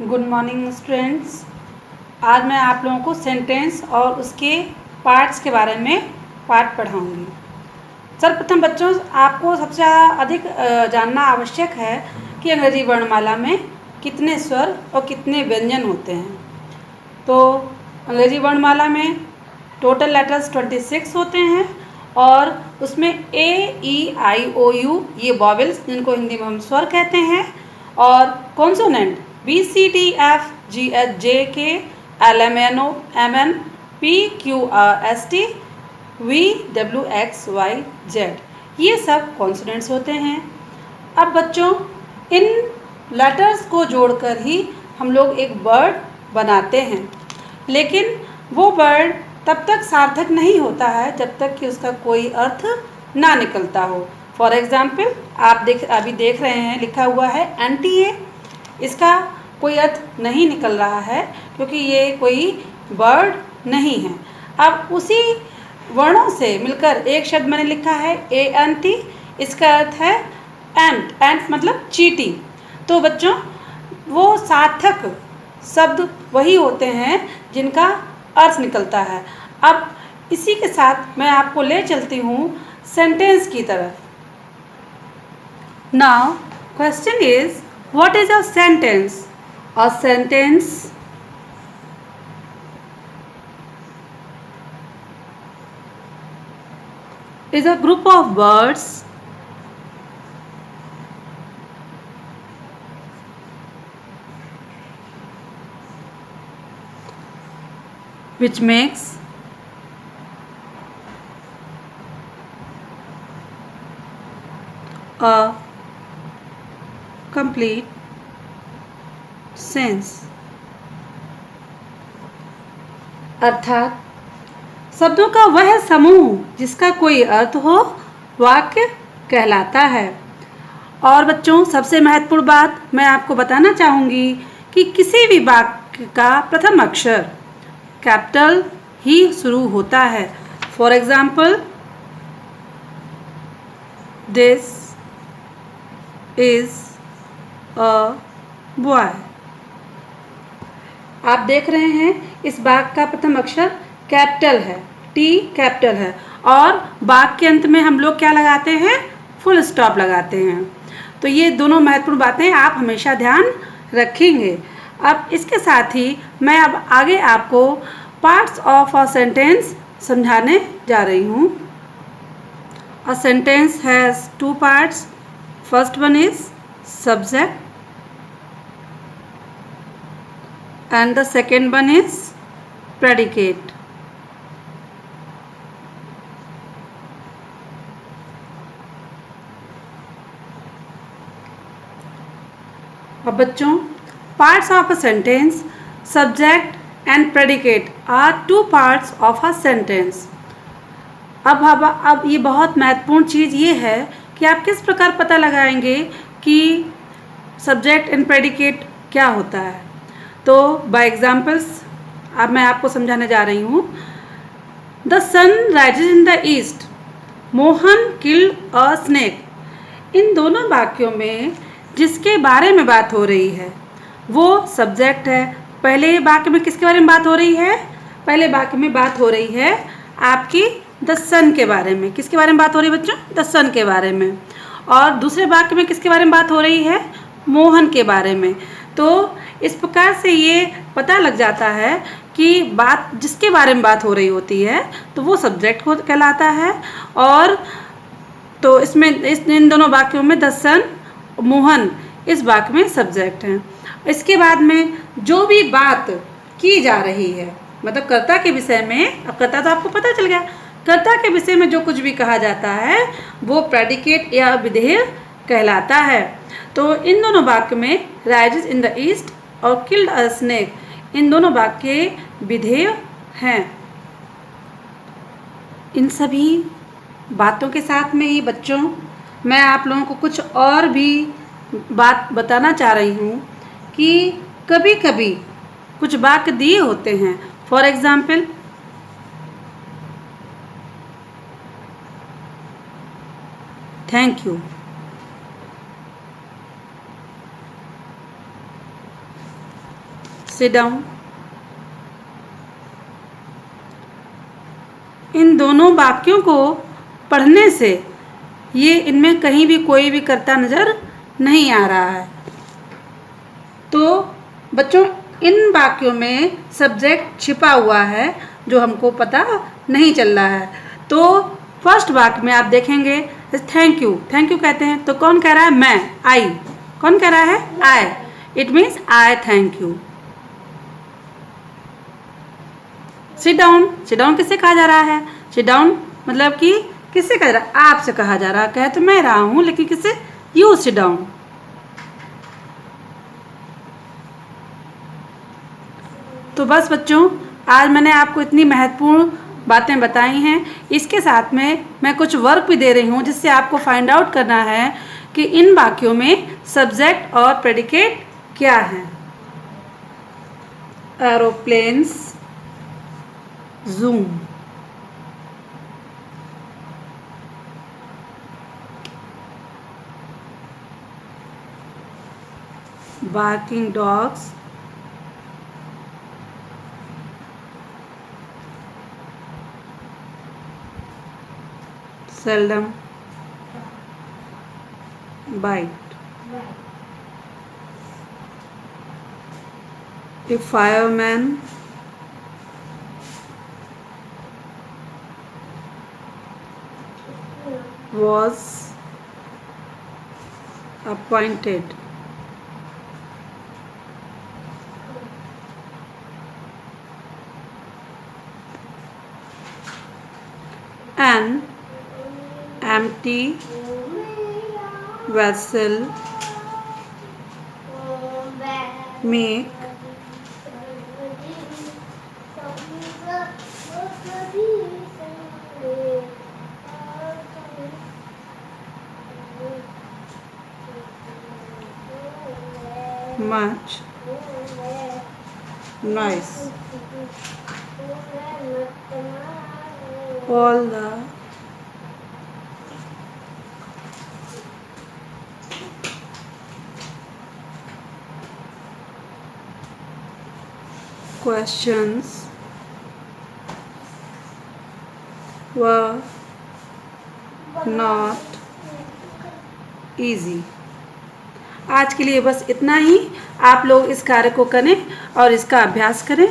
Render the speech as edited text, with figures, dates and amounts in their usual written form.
Good morning students. आज मैं आप लोगों को सेंटेंस और उसके पार्ट्स के बारे में पाठ पढ़ाऊंगी। सर्वप्रथम बच्चों, आपको सबसे अधिक जानना आवश्यक है कि अंग्रेजी वर्णमाला में कितने स्वर और कितने व्यंजन होते हैं। तो अंग्रेजी वर्णमाला में टोटल लेटर्स 26 होते हैं और उसमें ए ई आई ओ यू ये वॉवेल्स, जिनको हिंदी में हम स्वर कहते हैं, और consonant B C D F G H J K L M N O M N P Q R S T V W X Y Z, ये सब कॉन्सोनेंट्स होते हैं। अब बच्चों, इन लेटर्स को जोड़कर ही हम लोग एक वर्ड बनाते हैं, लेकिन वो वर्ड तब तक सार्थक नहीं होता है जब तक कि उसका कोई अर्थ ना निकलता हो। फॉर एग्ज़ाम्पल, आप अभी देख रहे हैं लिखा हुआ है NTA, इसका कोई अर्थ नहीं निकल रहा है क्योंकि ये कोई वर्ड नहीं है। अब उसी वर्णों से मिलकर एक शब्द मैंने लिखा है ANT, इसका अर्थ है एंट। एंट मतलब चींटी। तो बच्चों, वो सार्थक शब्द वही होते हैं जिनका अर्थ निकलता है। अब इसी के साथ मैं आपको ले चलती हूँ सेंटेंस की तरफ। Now question is, what is a sentence? A sentence is a group of words which makes a complete sense। अर्थात शब्दों का वह समूह जिसका कोई अर्थ हो, वाक्य कहलाता है। और बच्चों, सबसे महत्वपूर्ण बात मैं आपको बताना चाहूँगी कि किसी भी वाक्य का प्रथम अक्षर कैपिटल ही शुरू होता है। For example, this is a boy. आप देख रहे हैं इस वाक्य का प्रथम अक्षर कैपिटल है, टी कैपिटल है, और वाक्य के अंत में हम लोग क्या लगाते हैं? फुल स्टॉप लगाते हैं। तो ये दोनों महत्वपूर्ण बातें आप हमेशा ध्यान रखेंगे। अब इसके साथ ही मैं अब आगे आपको पार्ट्स ऑफ अ सेंटेंस समझाने जा रही हूँ। A sentence has two parts. First one is subject and the second one is predicate। अब बच्चों, parts of a sentence, subject and predicate are two parts of a sentence। अब ये बहुत महत्वपूर्ण चीज़ ये है कि आप किस प्रकार पता लगाएंगे कि सब्जेक्ट एंड प्रेडिकेट क्या होता है। तो बाय एग्जाम्पल्स अब मैं आपको समझाने जा रही हूँ। The sun rises in the east, Mohan killed a snake. इन दोनों वाक्यों में जिसके बारे में बात हो रही है वो सब्जेक्ट है। पहले वाक्य में किसके बारे में बात हो रही है? पहले वाक्य में बात हो रही है आपकी द सन के बारे में। किसके बारे में बात हो रही है बच्चों? द सन के बारे में। और दूसरे वाक्य में किसके बारे में बात हो रही है? मोहन के बारे में। तो इस प्रकार से ये पता लग जाता है कि बात जिसके बारे में बात हो रही होती है तो वो सब्जेक्ट को कहलाता है। और तो इसमें इन दोनों वाक्यों में द सन, मोहन इस वाक्य में सब्जेक्ट हैं। इसके बाद में जो भी बात की जा रही है, मतलब कर्ता के विषय में, अब कर्ता तो आपको पता चल गया, कर्ता के विषय में जो कुछ भी कहा जाता है वो प्रेडिकेट या विधेय कहलाता है। तो इन दोनों वाक्य में राइजेज इन द ईस्ट और किल्ड अ स्नेक, इन दोनों वाक्य विधेय हैं। इन सभी बातों के साथ में ही बच्चों, मैं आप लोगों को कुछ और भी बात बताना चाह रही हूँ कि कभी कभी कुछ वाक्य दिए होते हैं। For example, thank you. Sit down. इन दोनों वाक्यों को पढ़ने से ये इनमें कहीं भी कोई भी कर्ता नज़र नहीं आ रहा है। तो बच्चों इन वाक्यों में सब्जेक्ट छिपा हुआ है जो हमको पता नहीं चल रहा है। तो फर्स्ट वाक्य में आप देखेंगे थैंक यू, थैंक यू कहते हैं तो कौन कह रहा है? मैं, आई। कौन कह रहा है? I. It means I thank you. Sit down, sit down किससे कहा जा रहा है? सिट डाउन मतलब कि किससे कहा जा रहा है? आपसे कहा जा रहा है। कह तो मैं रहा हूं लेकिन किससे? You sit down. तो बस बच्चों आज मैंने आपको इतनी महत्वपूर्ण बातें बताई हैं। इसके साथ में मैं कुछ वर्क भी दे रही हूँ जिससे आपको फाइंड आउट करना है कि इन वाक्यों में सब्जेक्ट और प्रेडिकेट क्या हैं। Aeroplanes, zoom. Barking dogs, seldom bite. A fireman was appointed. An empty vessel make much noise. All the questions were not easy. आज के लिए बस इतना ही। आप लोग इस कार्य को करें और इसका अभ्यास करें।